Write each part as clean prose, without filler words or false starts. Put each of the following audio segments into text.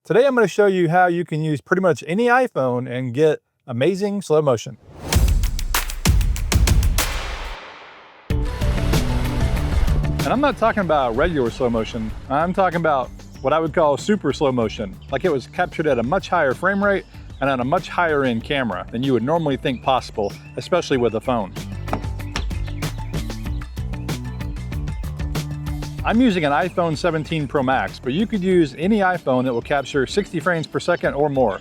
Today I'm going to show you how you can use pretty much any iPhone and get amazing slow motion. And I'm not talking about regular slow motion. I'm talking about what I would call super slow motion, like it was captured at a much higher frame rate and on a much higher end camera than you would normally think possible, especially with a phone. I'm using an iPhone 17 Pro Max, but you could use any iPhone that will capture 60 frames per second or more.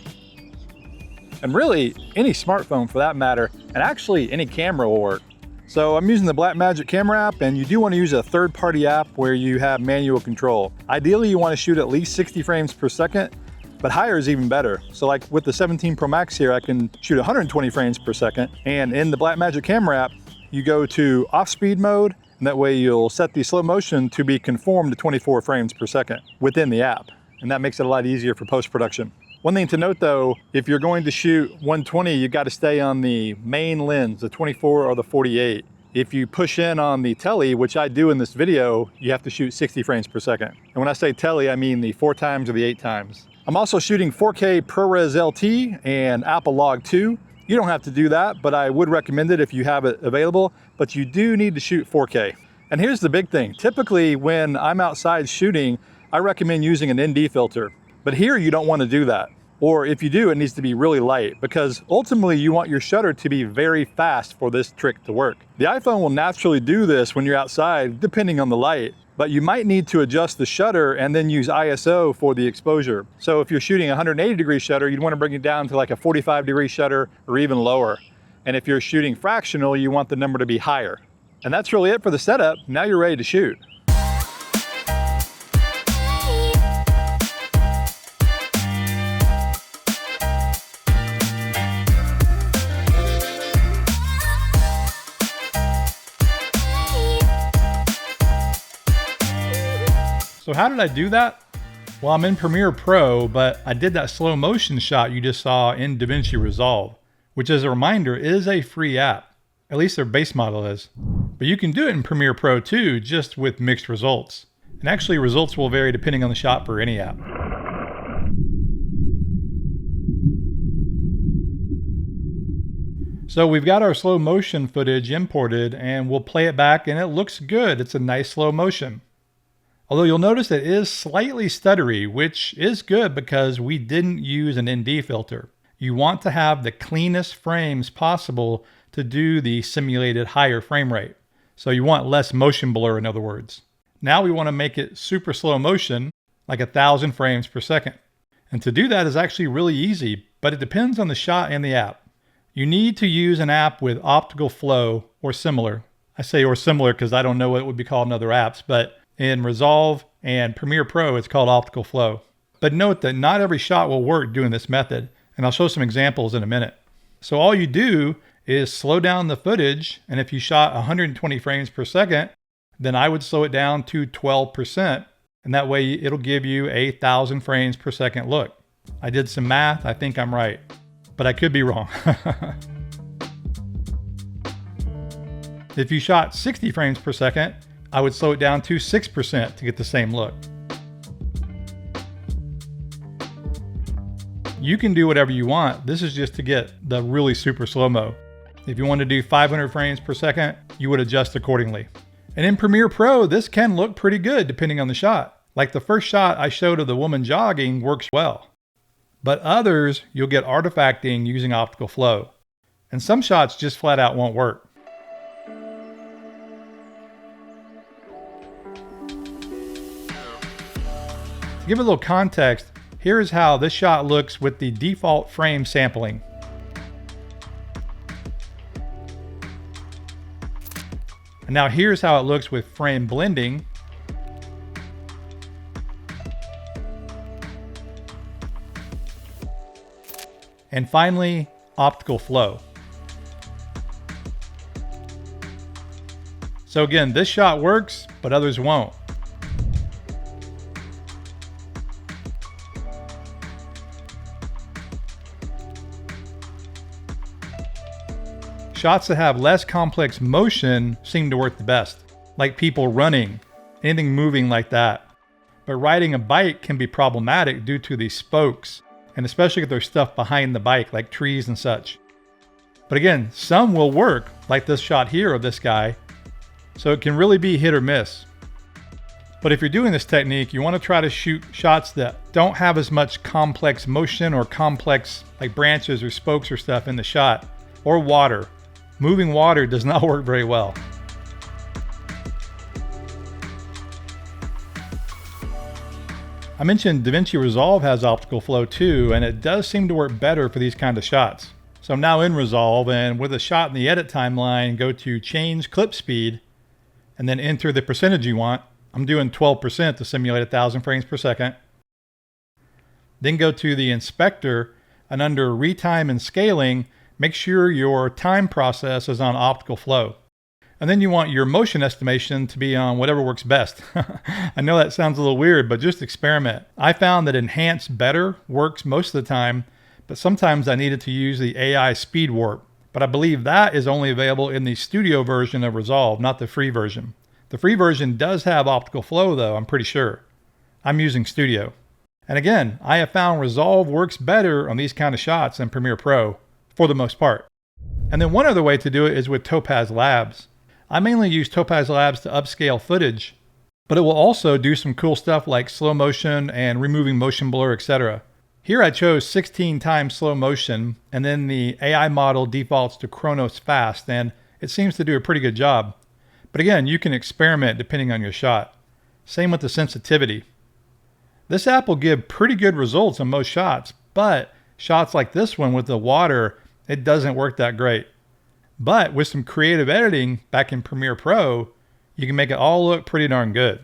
And really, any smartphone for that matter, and actually any camera will work. So I'm using the Blackmagic Camera app, and you do want to use a third-party app where you have manual control. Ideally, you want to shoot at least 60 frames per second, but higher is even better. So like with the 17 Pro Max here, I can shoot 120 frames per second. And in the Blackmagic Camera app, you go to off-speed mode, and that way you'll set the slow motion to be conformed to 24 frames per second within the app. And that makes it a lot easier for post-production. One thing to note though, if you're going to shoot 120, you got to stay on the main lens, the 24 or the 48. If you push in on the tele, which I do in this video, you have to shoot 60 frames per second. And when I say tele, I mean the 4 times or the 8 times. I'm also shooting 4K ProRes LT and Apple Log 2. You don't have to do that, but I would recommend it if you have it available, but you do need to shoot 4K. And here's the big thing. Typically when I'm outside shooting, I recommend using an ND filter. But here you don't want to do that. Or if you do, it needs to be really light because ultimately you want your shutter to be very fast for this trick to work. The iPhone will naturally do this when you're outside, depending on the light, but you might need to adjust the shutter and then use ISO for the exposure. So if you're shooting 180-degree shutter, you'd want to bring it down to like a 45-degree shutter or even lower. And if you're shooting fractional, you want the number to be higher. And that's really it for the setup. Now you're ready to shoot. So how did I do that? Well, I'm in Premiere Pro, but I did that slow motion shot you just saw in Davinci Resolve, which as a reminder is a free app. At least their base model is. But you can do it in Premiere Pro too, just with mixed results. And actually results will vary depending on the shot for any app. So we've got our slow motion footage imported and we'll play it back and it looks good. It's a nice slow motion. Although you'll notice it is slightly stuttery, which is good because we didn't use an ND filter. You want to have the cleanest frames possible to do the simulated higher frame rate. So you want less motion blur, in other words. Now we want to make it super slow motion, like 1,000 frames per second. And to do that is actually really easy, but it depends on the shot and the app. You need to use an app with optical flow or similar. I say or similar because I don't know what it would be called in other apps, but in Resolve and Premiere Pro, it's called optical flow. But note that not every shot will work doing this method, and I'll show some examples in a minute. So all you do is slow down the footage, and if you shot 120 frames per second, then I would slow it down to 12%, and that way it'll give you a 1,000 frames per second look. I did some math, I think I'm right, but I could be wrong. If you shot 60 frames per second, I would slow it down to 6% to get the same look. You can do whatever you want. This is just to get the really super slow-mo. If you want to do 500 frames per second, you would adjust accordingly. And in Premiere Pro, this can look pretty good depending on the shot. Like the first shot I showed of the woman jogging works well. But others, you'll get artifacting using optical flow. And some shots just flat out won't work. To give a little context, here's how this shot looks with the default frame sampling. And now here's how it looks with frame blending. And finally, optical flow. So again, this shot works, but others won't. Shots that have less complex motion seem to work the best, like people running, anything moving like that. but riding a bike can be problematic due to the spokes, and especially if there's stuff behind the bike like trees and such. But again, some will work, like this shot here of this guy, so it can really be hit or miss. But if you're doing this technique, you want to try to shoot shots that don't have as much complex motion or complex like branches or spokes or stuff in the shot, or water. Moving water does not work very well. I mentioned Davinci Resolve has optical flow too, and it does seem to work better for these kind of shots. So I'm now in Resolve, and with a shot in the edit timeline, go to change clip speed and then enter the percentage you want. I'm doing 12% to simulate 1,000 frames per second. Then go to the inspector, and under retime and scaling, make sure your time process is on optical flow. And then you want your motion estimation to be on whatever works best. I know that sounds a little weird, but just experiment. I found that enhance better works most of the time, but sometimes I needed to use the AI speed warp. But I believe that is only available in the studio version of Resolve, not the free version. The free version does have optical flow though, I'm pretty sure. I'm using Studio. And again, I have found Resolve works better on these kind of shots than Premiere Pro, for the most part. And then one other way to do it is with Topaz Labs. I mainly use Topaz Labs to upscale footage, but it will also do some cool stuff like slow motion and removing motion blur, etc. Here I chose 16 times slow motion, and then the AI model defaults to Chronos Fast, and it seems to do a pretty good job. But again, you can experiment depending on your shot. Same with the sensitivity. This app will give pretty good results on most shots, but shots like this one with the water, it doesn't work that great. But with some creative editing back in Premiere Pro, you can make it all look pretty darn good.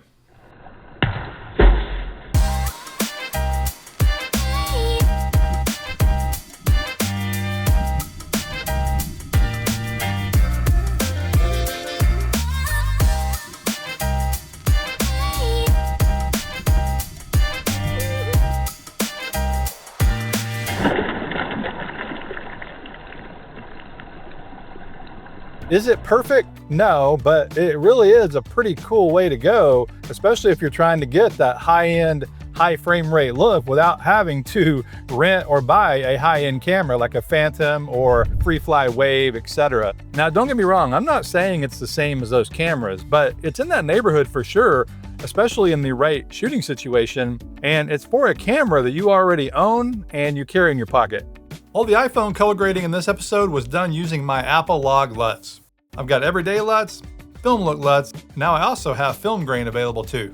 Is it perfect? No, but it really is a pretty cool way to go, especially if you're trying to get that high-end, high frame rate look without having to rent or buy a high-end camera like a Phantom or FreeFly Wave, etc. Now, don't get me wrong, I'm not saying it's the same as those cameras, but it's in that neighborhood for sure, especially in the right shooting situation, and it's for a camera that you already own and you carry in your pocket. All the iPhone color grading in this episode was done using my Apple log LUTs. I've got everyday LUTs, film look LUTs, now I also have film grain available too.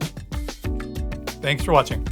Thanks for watching.